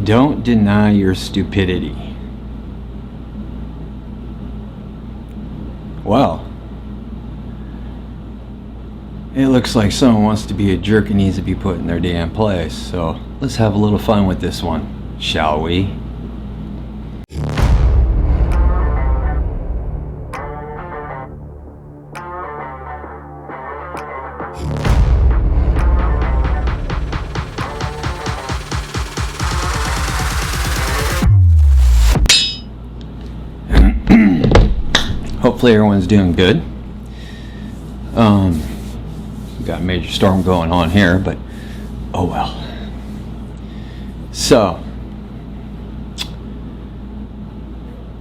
Don't deny your stupidity. Well, it looks like someone wants to be a jerk and needs to be put in their damn place. So let's have a little fun with this one, shall we? Hopefully everyone's doing good. Got a major storm going on here, but oh well. So,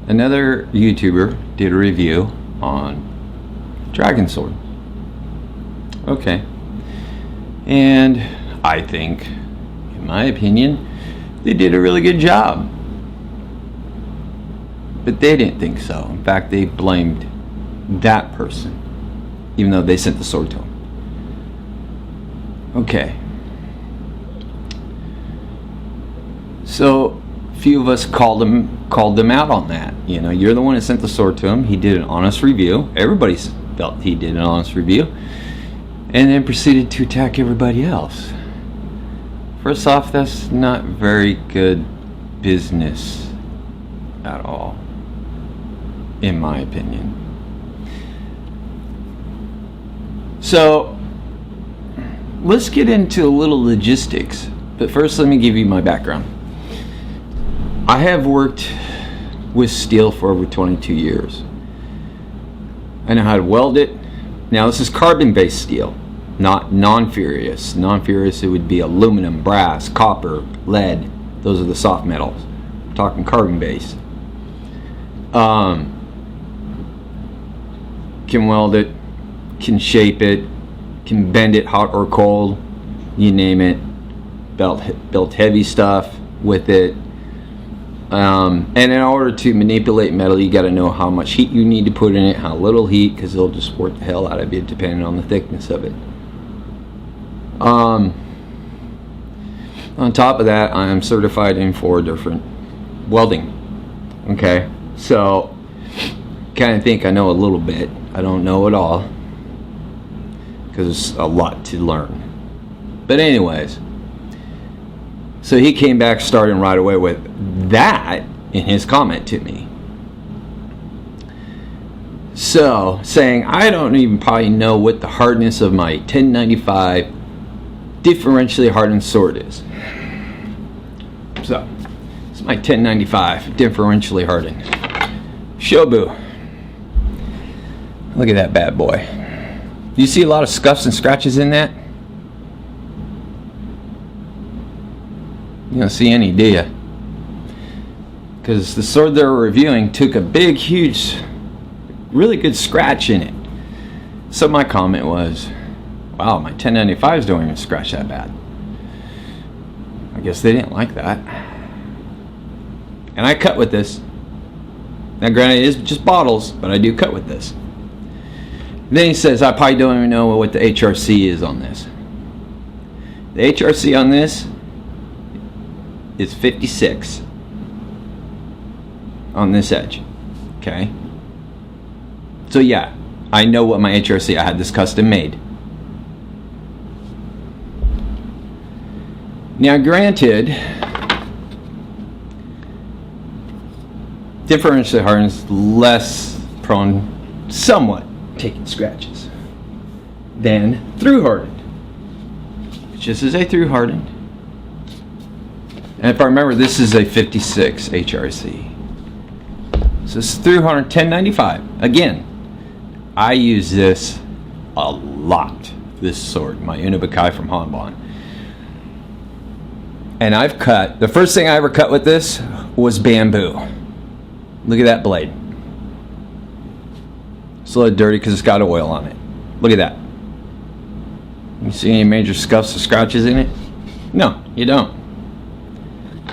another YouTuber did a review on Dragon Sword. Okay. And I think, in my opinion, they did a really good job. But they didn't think so. In fact, they blamed that person, even though they sent the sword to him. Okay. So, a few of us called them out on that. You know, you're the one that sent the sword to him. He did an honest review. Everybody felt he did an honest review. And then proceeded to attack everybody else. First off, that's not very good business at all, in my opinion. So, let's get into a little logistics. But first, let me give you my background. I have worked with steel for over 22 years. I know how to weld it. Now, this is carbon-based steel, not non-ferrous. Non-ferrous, it would be aluminum, brass, copper, lead. Those are the soft metals. I'm talking carbon-based. Can weld it, can shape it, can bend it hot or cold, you name it. Built heavy stuff with it. And in order to manipulate metal, you got to know how much heat you need to put in it, how little heat, because it'll just work the hell out of it depending on the thickness of it. On top of that, I am certified in 4 different welding. Okay, so kind of think I know a little bit. I don't know it all, because there's a lot to learn. But anyways, so he came back starting right away with that in his comment to me. So, saying, I don't even probably know what the hardness of my 1095 differentially hardened sword is. So, it's my 1095 differentially hardened Shobu. Look at that bad boy. Do you see a lot of scuffs and scratches in that? You don't see any, do you? Because the sword they were reviewing took a big, huge, really good scratch in it. So my comment was, wow, my 1095s don't even scratch that bad. I guess they didn't like that. And I cut with this. Now granted, it is just bottles, but I do cut with this. Then he says, I probably don't even know what the HRC is on this. The HRC on this is 56 on this edge. Okay? So yeah, I know what my HRC, I had this custom made. Now granted, differentially hardened is less prone, somewhat, taking scratches than through hardened. Just as a through hardened. And if I remember, this is a 56 HRC. So it's through hardened 1095. Again, I use this a lot. This sword, my Unobukai from Hanbon. And I've cut, the first thing I ever cut with this was bamboo. Look at that blade. It's a little dirty because it's got oil on it. Look at that. You see any major scuffs or scratches in it? No, you don't.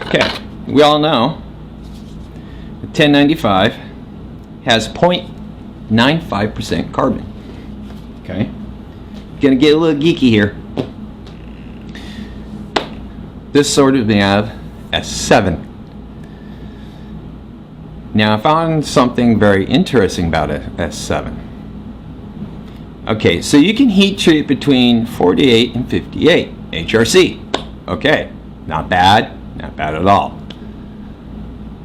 Okay, we all know the 1095 has 0.95% carbon. Okay, gonna get a little geeky here. This sword would have S7. Now I found something very interesting about a S7. Okay, so you can heat treat between 48 and 58 HRC. Okay, not bad at all.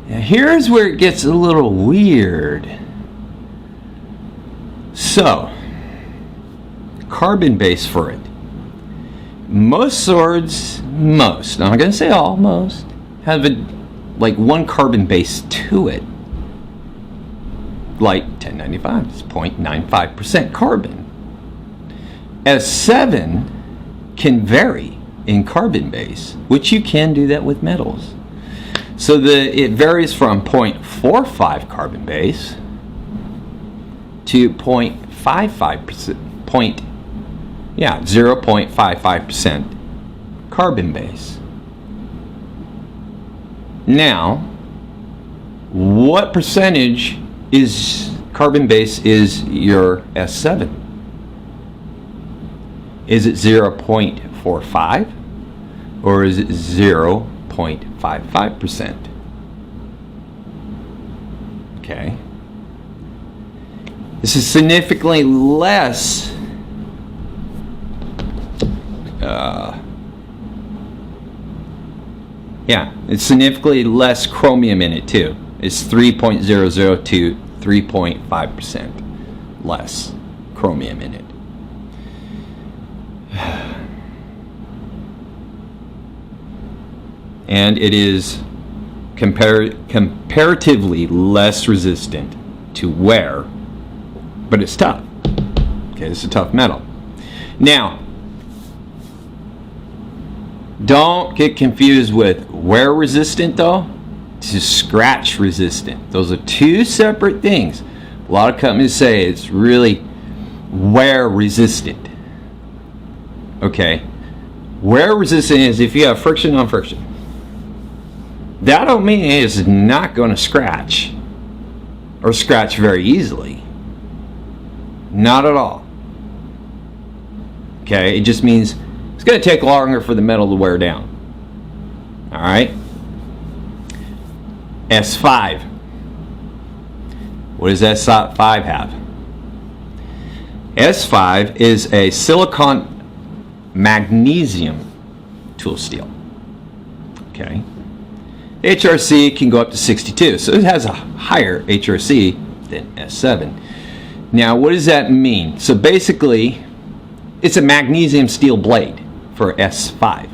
Now here's where it gets a little weird. So, carbon base for it. Most swords, I'm not going to say all, most, have like one carbon base to it. Like 1095, it's 0.95% carbon. S7 can vary in carbon base, which you can do that with metals. So it varies from 0.45 carbon base to 0.55%, 0.55% carbon base. Now, what percentage is carbon base is your S7? Is it 0.45 or is it 0.55%? Okay. This is significantly less it's significantly less chromium in it too. It's 3.00 to 3.5% less chromium in it. And it is comparatively less resistant to wear, but it's tough. Okay, it's a tough metal. Now, don't get confused with wear resistant though to scratch resistant. Those are two separate things. A lot of companies say it's really wear resistant. Okay, wear resistant is if you have friction on friction. That don't mean it's not going to scratch or scratch very easily. Not at all. Okay, it just means it's going to take longer for the metal to wear down. All right. S5. What does S5 have? S5 is a silicon magnesium tool steel. Okay. HRC can go up to 62, so it has a higher HRC than S7. Now, what does that mean? So basically, it's a magnesium steel blade for S5.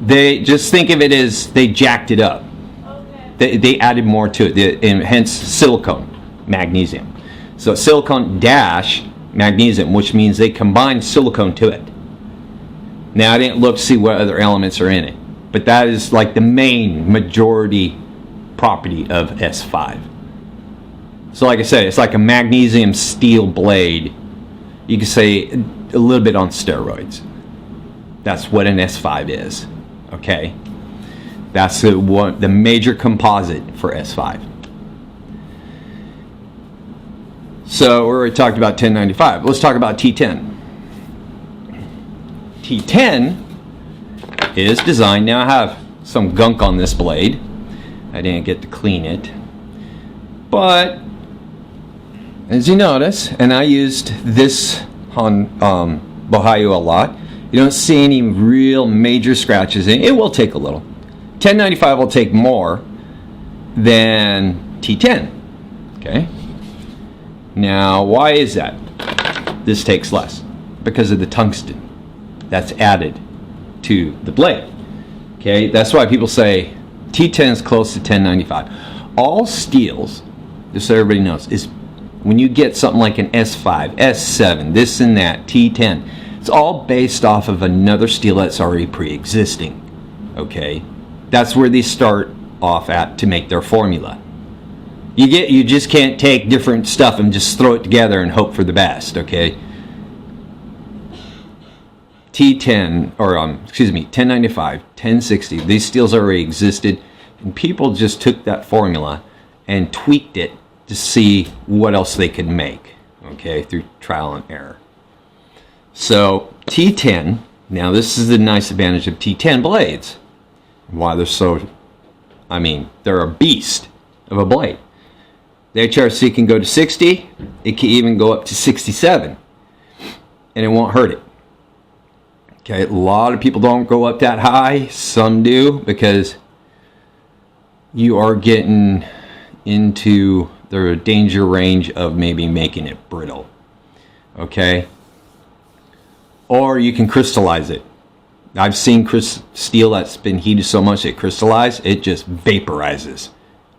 They just think of it as they jacked it up. Okay. They added more to it, and hence silicone magnesium. So silicone dash magnesium, which means they combined silicone to it. Now, I didn't look to see what other elements are in it, but that is like the main majority property of S5. So like I said, it's like a magnesium steel blade. You could say a little bit on steroids. That's what an S5 is. Okay? That's the major composite for S5. So we already talked about 1095. Let's talk about T10. T10 is designed, now I have some gunk on this blade. I didn't get to clean it. But as you notice, and I used this on Bohaiu a lot, you don't see any real major scratches in it. It will take a little. 1095 will take more than T10. Okay? Now, why is that? This takes less. Because of the tungsten that's added to the blade. Okay? That's why people say T10 is close to 1095. All steels, just so everybody knows, is when you get something like an S5, S7, this and that, T10, it's all based off of another steel that's already pre-existing. Okay? That's where they start off at to make their formula. You just can't take different stuff and just throw it together and hope for the best, okay? T10, or 1095, 1060, these steels already existed, and people just took that formula and tweaked it to see what else they could make, okay, through trial and error. So T10, now this is the nice advantage of T10 blades, why they're so I mean, they're a beast of a blade. The HRC can go to 60. It can even go up to 67. And it won't hurt it. Okay, a lot of people don't go up that high. Some do, because you are getting into the danger range of maybe making it brittle. Okay? Or you can crystallize it. I've seen steel that's been heated so much it crystallizes, it just vaporizes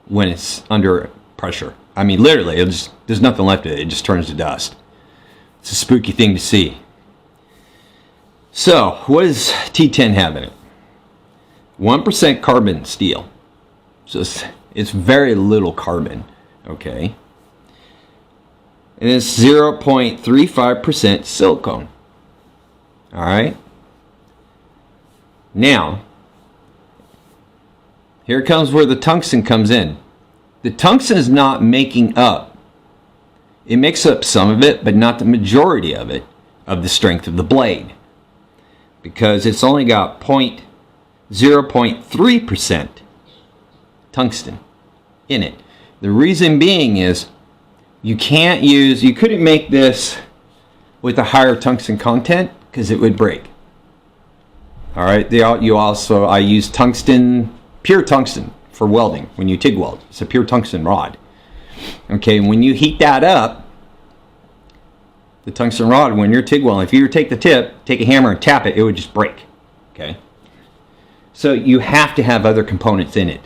when it's under pressure. I mean, literally, there's nothing left of it. It just turns to dust. It's a spooky thing to see. So, what does T10 have in it? 1% carbon steel. So it's very little carbon, okay? And it's 0.35% silicone. All right? Now, here comes where the tungsten comes in. The tungsten is not making up. It makes up some of it, but not the majority of it, of the strength of the blade. Because it's only got 0.3% tungsten in it. The reason being is you couldn't make this with a higher tungsten content because it would break. All right, I use tungsten, pure tungsten for welding when you TIG weld. It's a pure tungsten rod. Okay, when you heat that up, the tungsten rod, when you're TIG welding, if you take the tip, take a hammer and tap it, it would just break. Okay, so you have to have other components in it,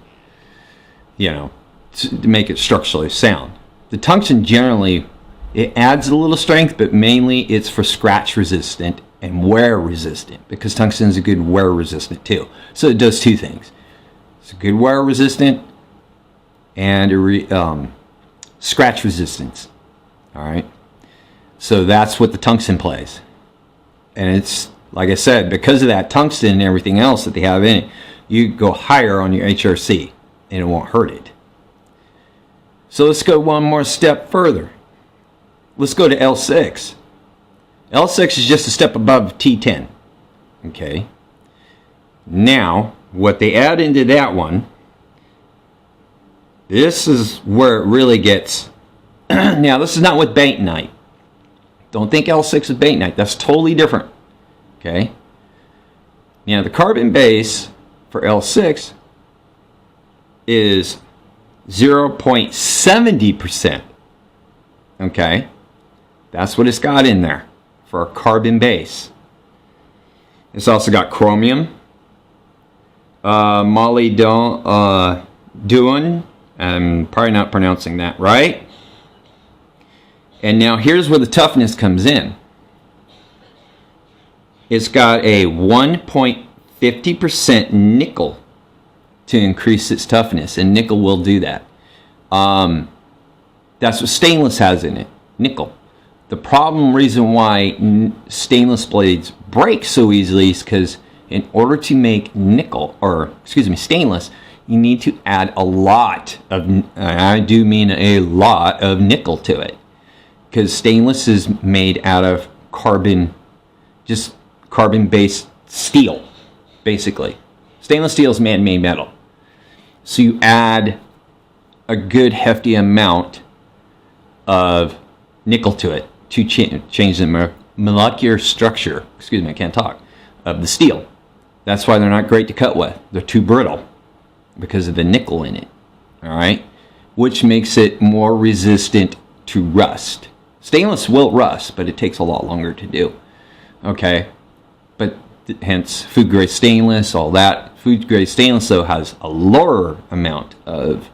you know, to make it structurally sound. The tungsten generally, it adds a little strength, but mainly it's for scratch resistant and wear resistant, because tungsten is a good wear resistant too. So it does two things. It's a good wear resistant and scratch resistance. All right. So that's what the tungsten plays. And it's, like I said, because of that tungsten and everything else that they have in it, you go higher on your HRC and it won't hurt it. So let's go one more step further. Let's go to L6. L6 is just a step above T10. Okay. Now, what they add into that one, this is where it really gets. Now, this is not with bentonite. Don't think L6 is bentonite. That's totally different. Okay. Now, the carbon base for L6 is 0.70%. Okay. That's what it's got in there for a carbon base. It's also got chromium, molybdenum. I'm probably not pronouncing that right. And now here's where the toughness comes in. It's got a 1.50% nickel to increase its toughness, and nickel will do that. That's what stainless has in it, nickel. The reason why stainless blades break so easily is because in order to make stainless, you need to add a lot of, I do mean a lot of nickel to it. Because stainless is made out of just carbon-based steel, basically. Stainless steel is man-made metal. So you add a good hefty amount of nickel to it to change the molecular structure, I can't talk, of the steel. That's why they're not great to cut with. They're too brittle because of the nickel in it, all right? Which makes it more resistant to rust. Stainless will rust, but it takes a lot longer to do, okay? But hence food-grade stainless, all that. Food-grade stainless, though, has a lower amount of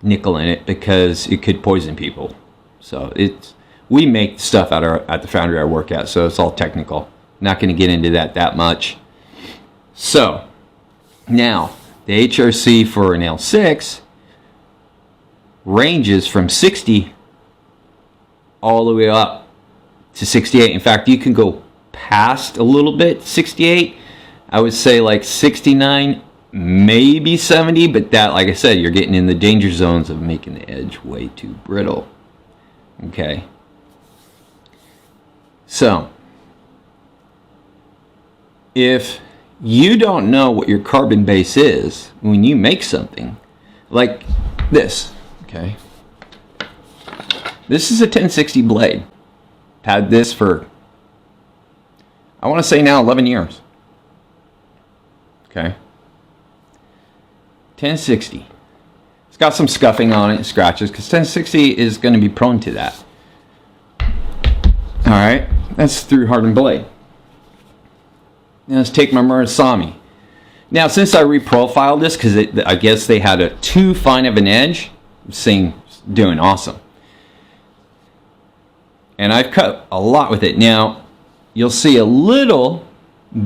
nickel in it because it could poison people. So we make stuff at the foundry I work at, so it's all technical. Not going to get into that much. So now the HRC for an L6 ranges from 60 all the way up to 68. In fact, you can go past a little bit, 68. I would say like 69, maybe 70, but that, like I said, you're getting in the danger zones of making the edge way too brittle. Okay. So, if you don't know what your carbon base is when you make something like this. Okay, this is a 1060 blade. Had this for, I want to say now, 11 years. Okay, 1060. It's got some scuffing on it and scratches because 1060 is going to be prone to that. All right, that's through hardened blade. Now let's take my Murasami. Now, since I reprofiled this, because I guess they had a too fine of an edge, this thing doing awesome. And I've cut a lot with it. Now, you'll see a little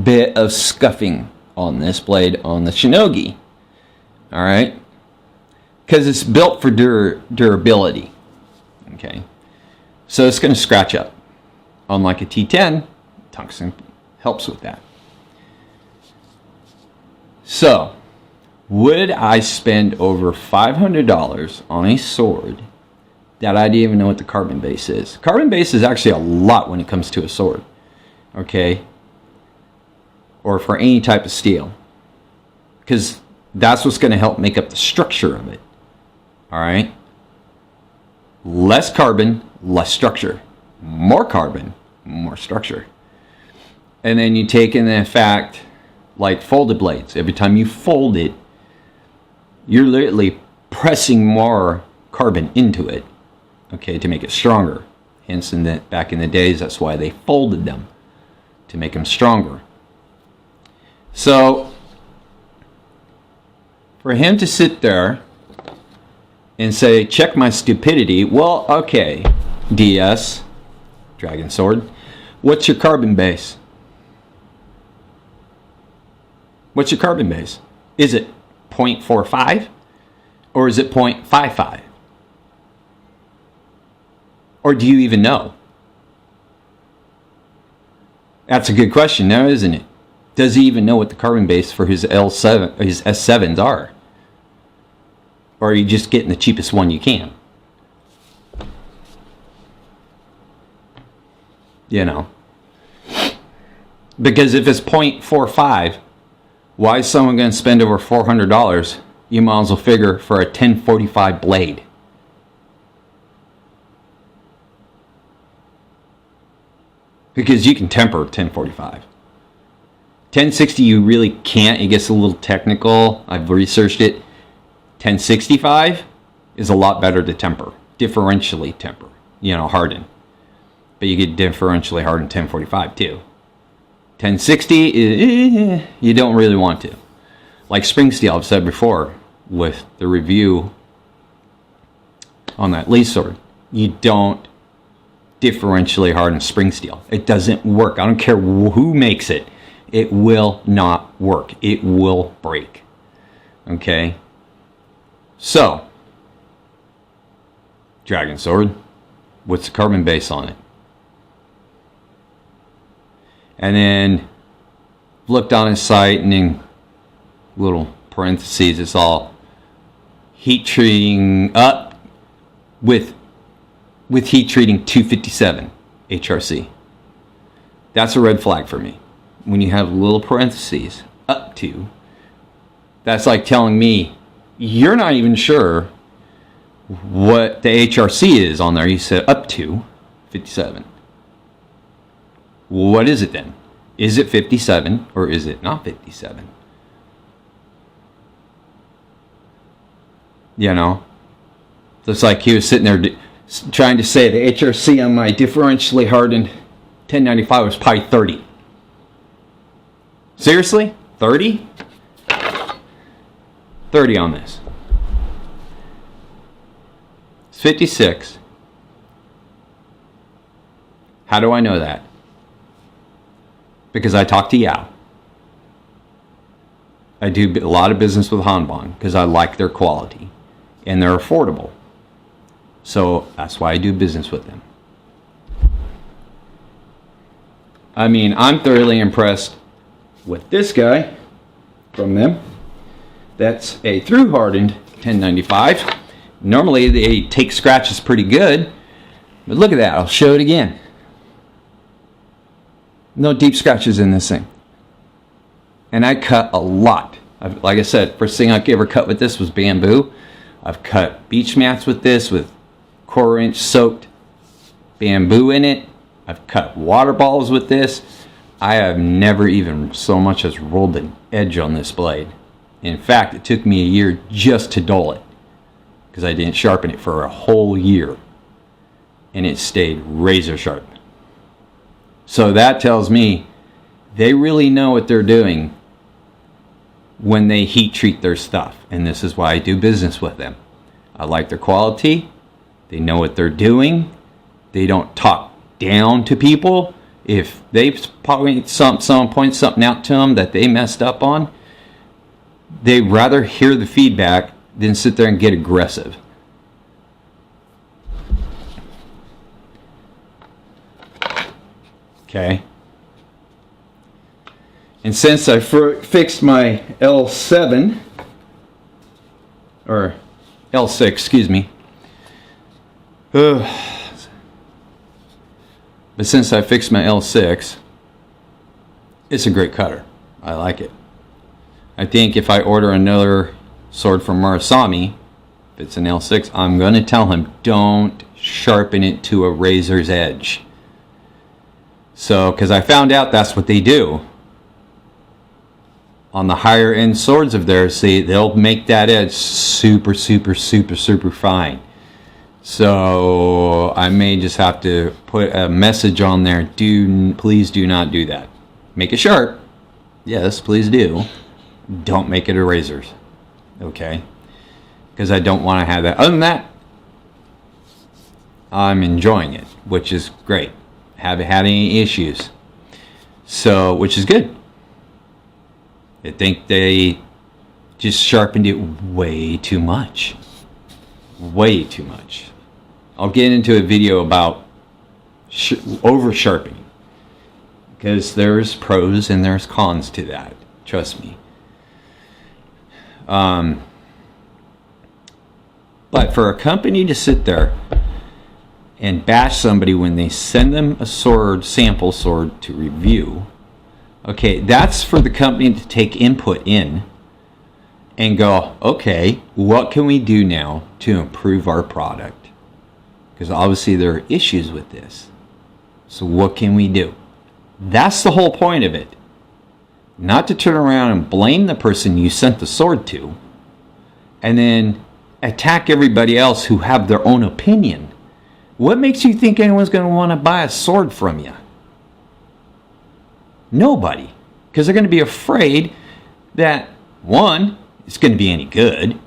bit of scuffing on this blade on the Shinogi. All right, because it's built for durability. Okay, so it's going to scratch up. Unlike a T10, tungsten helps with that. So, would I spend over $500 on a sword that I didn't even know what the carbon base is? Carbon base is actually a lot when it comes to a sword, okay? Or for any type of steel, because that's what's going to help make up the structure of it, all right? Less carbon, less structure. More carbon, more structure. And then you take in the fact, like folded blades, every time you fold it, you're literally pressing more carbon into it, okay, to make it stronger. Hence, back in the days, that's why they folded them, to make them stronger. So, for him to sit there and say, check my stupidity, well, okay, DS, Dragon Sword, what's your carbon base? What's your carbon base? Is it 0.45 or is it 0.55? Or do you even know? That's a good question now, isn't it? Does he even know what the carbon base for his L7, his S7s are? Or are you just getting the cheapest one you can? You know. Because if it's 0.45, why is someone going to spend over $400? You might as well figure for a 1045 blade. Because you can temper 1045. 1060 you really can't. It gets a little technical. I've researched it. 1065 is a lot better to temper. Differentially temper. You know, harden. But you get differentially harden 1045 too. 1060, you don't really want to. Like spring steel, I've said before with the review on that Lee sword, you don't differentially harden spring steel. It doesn't work. I don't care who makes it. It will not work. It will break. Okay? So, Dragon Sword, what's the carbon base on it? And then looked on his site, and then little parentheses, it's all heat treating up with heat treating 257 HRC. That's a red flag for me. When you have little parentheses up to, that's like telling me you're not even sure what the HRC is on there. You said up to 57. What is it then? Is it 57 or is it not 57? You know? So it's like he was sitting there trying to say the HRC on my differentially hardened 1095 was probably 30. Seriously? 30? 30 on this. It's 56. How do I know that? Because I talk to Yao. I do a lot of business with Hanbon because I like their quality and they're affordable. So that's why I do business with them. I mean, I'm thoroughly impressed with this guy from them. That's a through hardened 1095. Normally they take scratches pretty good, but look at that. I'll show it again. No deep scratches in this thing. And I cut a lot. Like I said, first thing I ever cut with this was bamboo. I've cut beach mats with this with 1/4 inch soaked bamboo in it. I've cut water balls with this. I have never even so much as rolled an edge on this blade. In fact, it took me a year just to dull it because I didn't sharpen it for a whole year, and it stayed razor sharp. So that tells me they really know what they're doing when they heat treat their stuff, and this is why I do business with them. I like their quality. They know what they're doing. They don't talk down to people. If they someone points something out to them that they messed up on, they rather hear the feedback than sit there and get aggressive. Okay. And since I fixed my L7 or L6, excuse me. But since I fixed my L6, it's a great cutter. I like it. I think if I order another sword from Murasami, if it's an L6, I'm going to tell him don't sharpen it to a razor's edge. So, because I found out that's what they do. On the higher end swords of theirs, they'll make that edge super, super, super, super fine. So I may just have to put a message on there. Please do not do that. Make it sharp. Yes, please do. Don't make it erasers. Okay? Because I don't want to have that. Other than that, I'm enjoying it, which is great. Haven't had any issues. So, which is good. I think they just sharpened it way too much. Way too much. I'll get into a video about over sharpening, because there's pros and there's cons to that. Trust me. But for a company to sit there and bash somebody when they send them a sword, sample sword to review, okay, that's for the company to take input in and go, okay, what can we do now to improve our product? Because obviously there are issues with this. So what can we do? That's the whole point of it. Not to turn around and blame the person you sent the sword to and then attack everybody else who have their own opinion. What makes you think anyone's going to want to buy a sword from you? Nobody. Because they're going to be afraid that, one, it's going to be any good,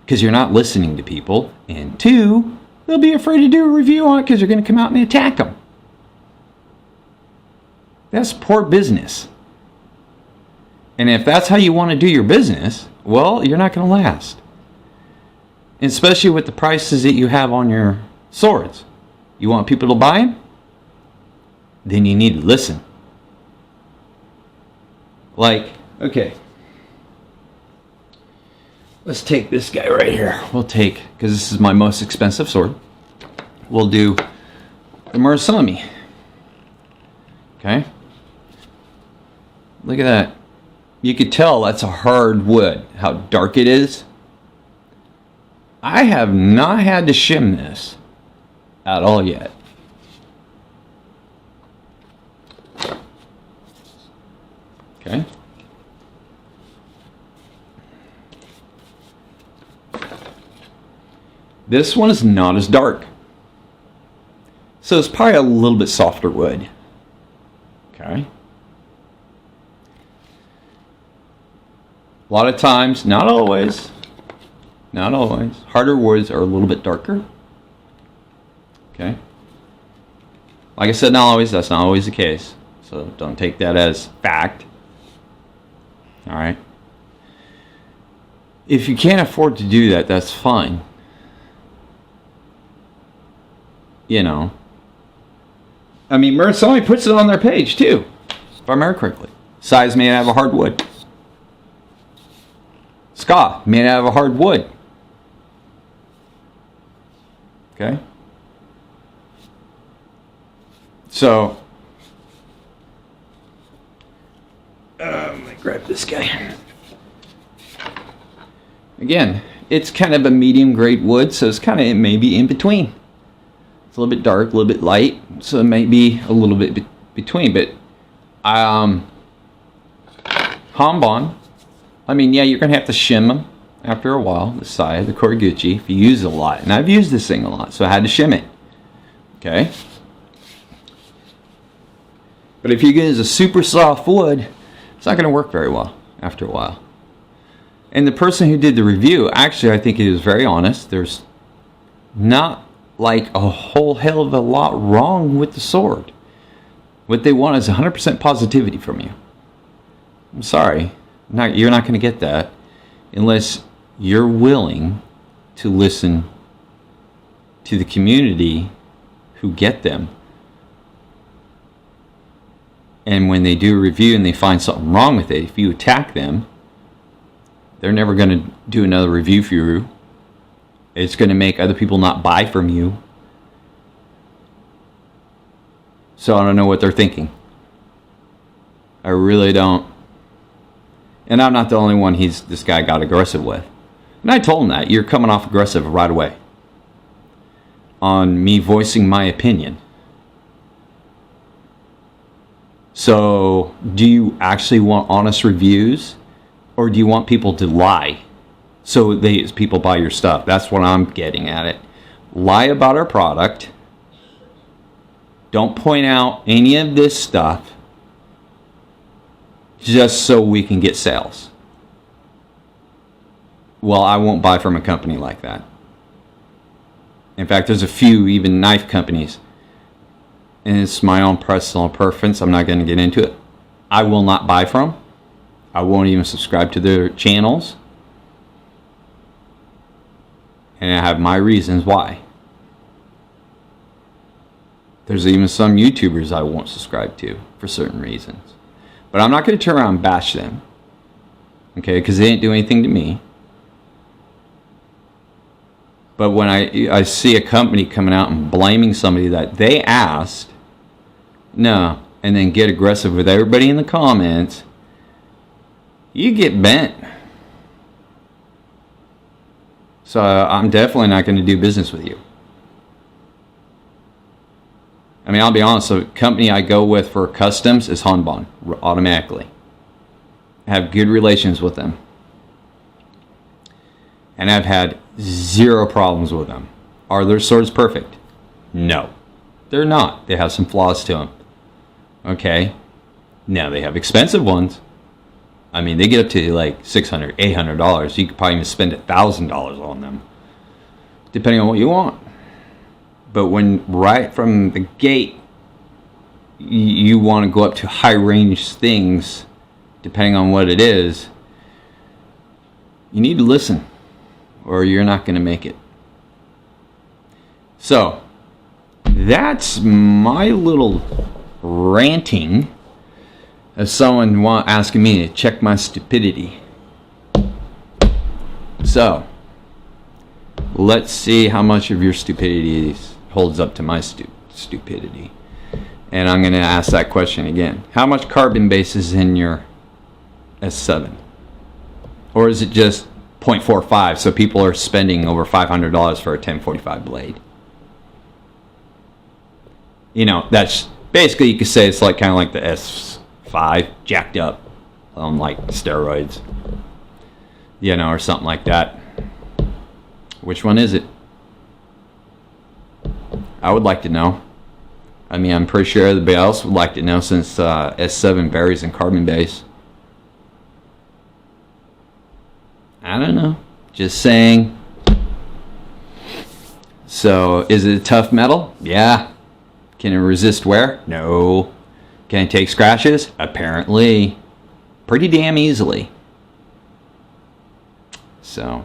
because you're not listening to people, and two, they'll be afraid to do a review on it because you're going to come out and attack them. That's poor business. And if that's how you want to do your business, well, you're not going to last. And especially with the prices that you have on your swords. You want people to buy them? Then you need to listen. Like, okay, let's take this guy right here. We'll take, because this is my most expensive sword, we'll do the Murasami. Okay. Look at that. You could tell that's a hard wood, how dark it is. I have not had to shim this at all yet. Okay. This one is not as dark. So it's probably a little bit softer wood. Okay. A lot of times, not always, harder woods are a little bit darker. Okay. Like I said, not always, that's not always the case. So don't take that as fact. All right. If you can't afford to do that, that's fine. You know. I mean, Murasami puts it on their page too, if I remember correctly. Size made out of a hardwood. Ska made out of a hardwood. Okay. So Let me grab this guy. Again, it's kind of a medium grade wood, so it's kind of maybe in between. It's a little bit dark, a little bit light, so it may be a little bit between. But Hanbon, I mean, yeah, you're gonna have to shim them after a while. The side, the Koreguchi, if you use it a lot, and I've used this thing a lot, so I had to shim it. Okay. But if you use a super soft wood, it's not gonna work very well after a while. And the person who did the review, actually, I think he was very honest. There's not like a whole hell of a lot wrong with the sword. What they want is 100% positivity from you. I'm sorry, you're not going to get that unless you're willing to listen to the community who get them. And when they do a review and they find something wrong with it, if you attack them, they're never going to do another review for you. It's going to make other people not buy from you. So I don't know what they're thinking. I really don't. And I'm not the only one this guy got aggressive with. And I told him that. You're coming off aggressive right away on me voicing my opinion. So do you actually want honest reviews? Or do you want people to lie so people buy your stuff? That's what I'm getting at it. Lie about our product. Don't point out any of this stuff just so we can get sales. Well, I won't buy from a company like that. In fact, there's a few even knife companies, and it's my own personal preference. I'm not going to get into it. I will not buy from. I won't even subscribe to their channels. And I have my reasons why. There's even some YouTubers I won't subscribe to for certain reasons. But I'm not going to turn around and bash them. Okay, because they didn't do anything to me. But when I see a company coming out and blaming somebody that they asked, no, and then get aggressive with everybody in the comments, you get bent. So I'm definitely not going to do business with you. I mean, I'll be honest, the company I go with for customs is Hanbon, automatically. I have good relations with them. And I've had zero problems with them. Are their swords perfect? No. They're not. They have some flaws to them. Okay? Now, they have expensive ones. I mean, they get up to like $600, $800. You could probably even spend $1,000 on them, depending on what you want. But when right from the gate, you want to go up to high range things, depending on what it is, you need to listen, or you're not going to make it. So, that's my little ranting of someone asking me to check my stupidity. So, let's see how much of your stupidity holds up to my stupidity. And I'm going to ask that question again. How much carbon base is in your S7? Or is it just 0.45, so people are spending over $500 for a 1045 blade? You know, that's basically, you could say it's like kind of like the S5 jacked up on like steroids, you know, or something like that. Which one is it? I would like to know. I mean, I'm pretty sure everybody else would like to know, since S7 varies in carbon base. I don't know. Just saying. So, is it a tough metal? Yeah. Can it resist wear? No. Can it take scratches? Apparently. Pretty damn easily. So,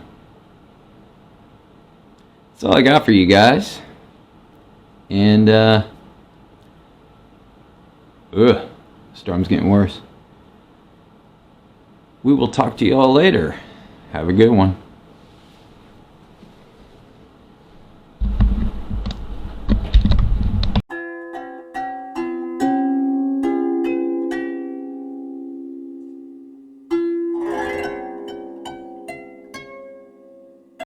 that's all I got for you guys. And, storm's getting worse. We will talk to you all later. Have a good one.